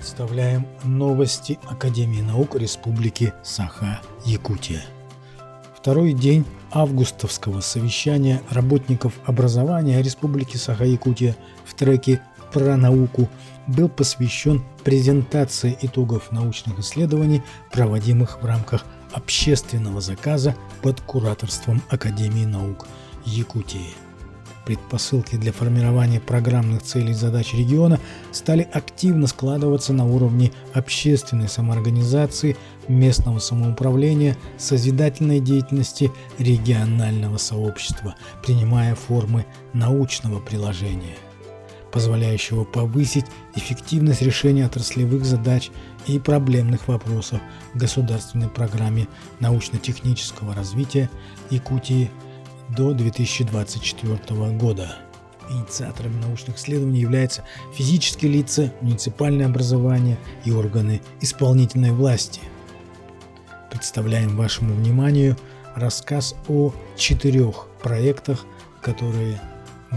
Представляем новости Академии наук Республики Саха-Якутия. Второй день августовского совещания работников образования Республики Саха-Якутия в треке «Про науку» был посвящен презентации итогов научных исследований, проводимых в рамках общественного заказа под кураторством Академии наук Якутии. Предпосылки для формирования программных целей и задач региона стали активно складываться на уровне общественной самоорганизации, местного самоуправления, созидательной деятельности регионального сообщества, принимая формы научного приложения, позволяющего повысить эффективность решения отраслевых задач и проблемных вопросов в государственной программе научно-технического развития Якутии до 2024 года. Инициаторами научных исследований являются физические лица, муниципальное образование и органы исполнительной власти. Представляем вашему вниманию рассказ о 4 проектах, которые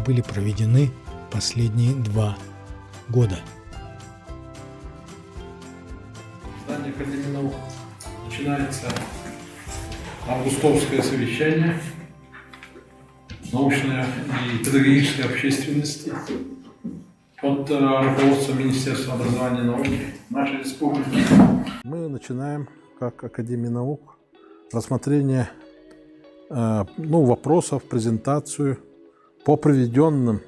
были проведены последние 2 года. В здании Академии наук начинается августовское совещание научной и педагогической общественности под руководством Министерства образования и науки нашей республики. Мы начинаем, как Академия наук, рассмотрение вопросов, презентацию по проведенным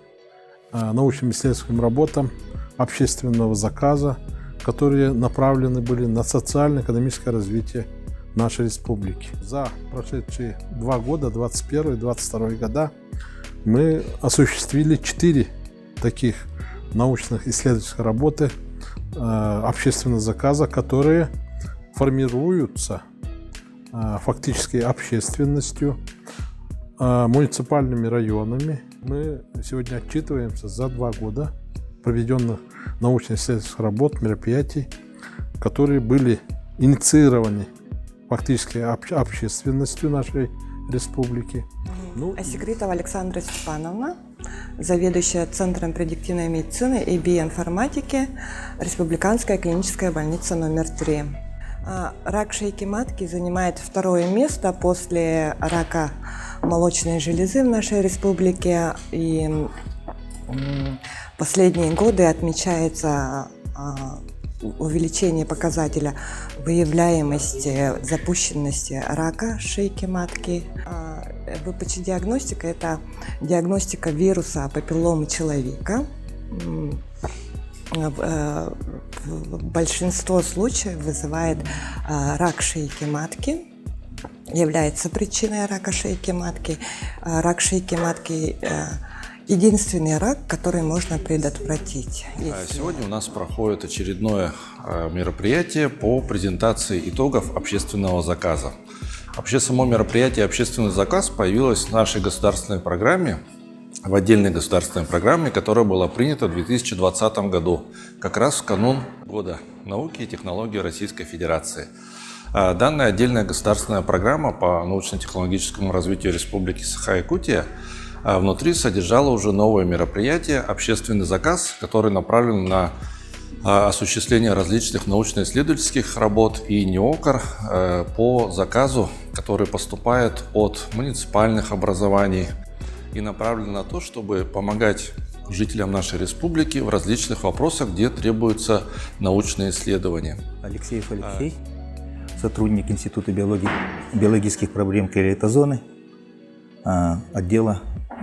научным исследовательским работам общественного заказа, которые направлены были на социально-экономическое развитие нашей республики. За прошедшие 2 года, 2021 и 2022 года, мы осуществили 4 таких научных исследовательских работы общественного заказа, которые формируются фактически общественностью, муниципальными районами. Мы сегодня отчитываемся за 2 года проведенных научно-исследовательских работ, мероприятий, которые были инициированы фактически общественностью нашей республики. Асекритова Александра Степановна, заведующая Центром предиктивной медицины и биоинформатики, Республиканская клиническая больница номер 3. Рак шейки матки занимает 2-е место после рака молочной железы в нашей республике. И последние годы отмечается увеличение показателя выявляемости, запущенности рака шейки матки. ВПЧ-диагностика – это диагностика вируса папилломы человека. Большинство случаев вызывает рак шейки матки, является причиной рака шейки матки. Рак шейки матки – единственный рак, который можно предотвратить. Сегодня у нас проходит очередное мероприятие по презентации итогов общественного заказа. Вообще само мероприятие «Общественный заказ» появилось в нашей государственной программе, в отдельной государственной программе, которая была принята в 2020 году, как раз в канун Года науки и технологий Российской Федерации. Данная отдельная государственная программа по научно-технологическому развитию Республики Саха-Якутия внутри содержала уже новое мероприятие «Общественный заказ», который направлен на осуществление различных научно-исследовательских работ и НИОКР по заказу, который поступает от муниципальных образований и направлен на то, чтобы помогать жителям нашей республики в различных вопросах, где требуются научные исследования. Алексеев Алексей, сотрудник Института биологических проблем клеветозоны, отдела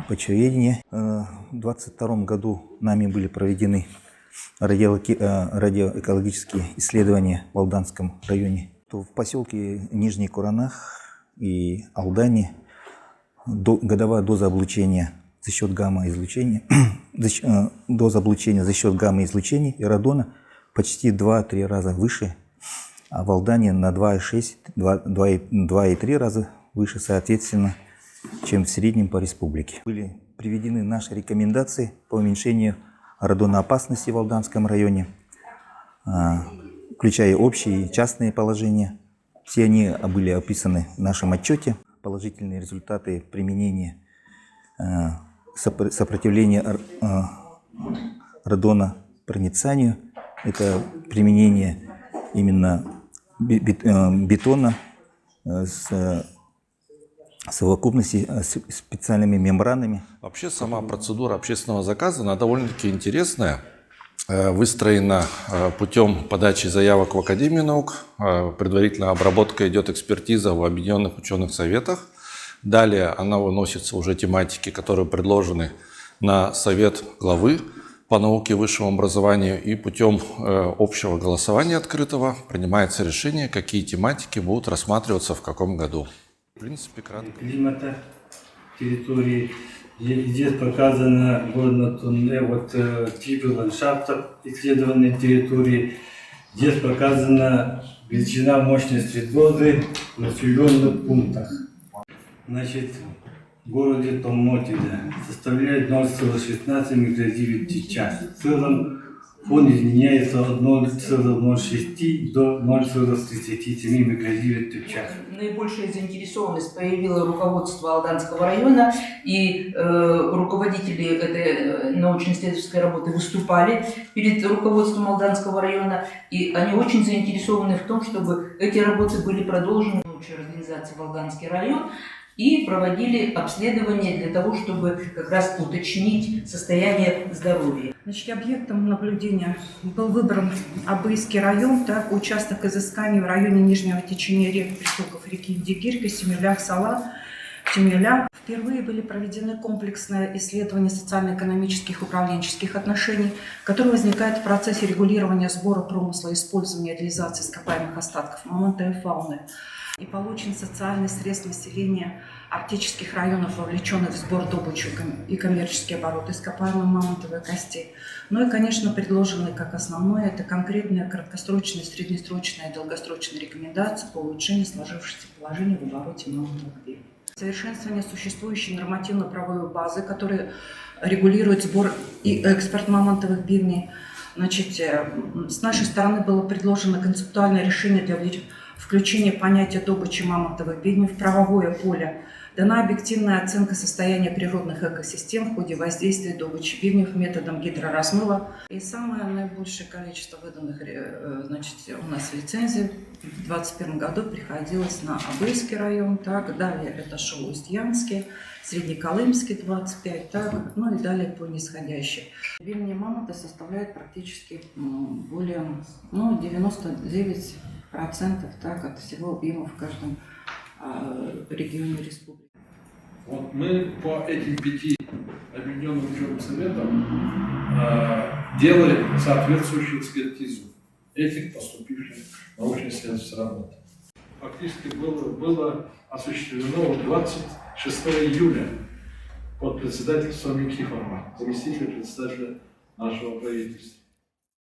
почвоведения. В 2022 году нами были проведены радиоэкологические исследования в Алданском районе. В поселке Нижний Куранах и Алдане годовая доза облучения за счет гамма-излучения, доза облучения за счет гамма-излучения и радона почти 2-3 раза выше, а в Алдане на 2,6-2,3 раза выше, соответственно, чем в среднем по республике. Были приведены наши рекомендации по уменьшению радоноопасности в Алданском районе, включая общие и частные положения. Все они были описаны в нашем отчете. Положительные результаты применения сопротивления радона проницанию. Это применение именно бетона с совокупности с специальными мембранами. Вообще сама процедура общественного заказа, она довольно-таки интересная. Выстроена путем подачи заявок в Академию наук. Предварительная обработка идет экспертиза в Объединенных ученых советах. Далее она выносится уже тематики, которые предложены на совет главы по науке и высшему образованию. И путем общего голосования открытого принимается решение, какие тематики будут рассматриваться в каком году. В принципе, кратко. Климата территории. Здесь показано типы ландшафтов исследованной территории. Здесь показана величина мощности воды в населенных пунктах. Значит, в городе Томмотида составляет 0,16 микродивит в час. В целом фон изменяется от 0,06 до 0,37 микродивит в час. Наибольшая заинтересованность проявило руководство Алданского района, и руководители этой научно-исследовательской работы выступали перед руководством Алданского района, и они очень заинтересованы в том, чтобы эти работы были продолжены в общей организации в Алданский район, и проводили обследования для того, чтобы как раз уточнить состояние здоровья. Значит, объектом наблюдения был выбран Абыйский район, так, участок изысканий в районе нижнего течения рек, притоков реки Дигирка, Семиляк-Сала, Темеля. Впервые были проведены комплексные исследования социально-экономических и управленческих отношений, которые возникают в процессе регулирования сбора, промысла, использования и реализации ископаемых остатков мамонта и фауны. И получен социальный срез населения арктических районов, вовлеченных в сбор, добычу и коммерческий оборот ископаемой мамонтовой кости. Ну и, конечно, предложены как основное, это конкретные краткосрочные, среднесрочные и долгосрочные рекомендации по улучшению сложившегося положения в обороте мамонтовых бивней. Совершенствование существующей нормативно-правовой базы, которая регулирует сбор и экспорт мамонтовых бивней. Значит, с нашей стороны было предложено концептуальное решение для включение понятия добычи мамонтовых бивней в правовое поле. Дана объективная оценка состояния природных экосистем в ходе воздействия добычи бивней методом гидроразмыва. И самое наибольшее количество выданных у нас лицензий в 2021 году приходилось на Абыйский район, так, далее это Шоу-Устьянский, Среднеколымский 25, так, ну и далее по нисходящей. Бивни мамонта составляют практически более 99% так, от всего объема в каждом регионе республики. Вот мы по этим 5 объединенным ученым советам делали соответствующую экспертизу этих поступивших научно-исследовательских работ. Фактически было осуществлено 26 июля под председательством Никифорова, заместителя председателя нашего правительства.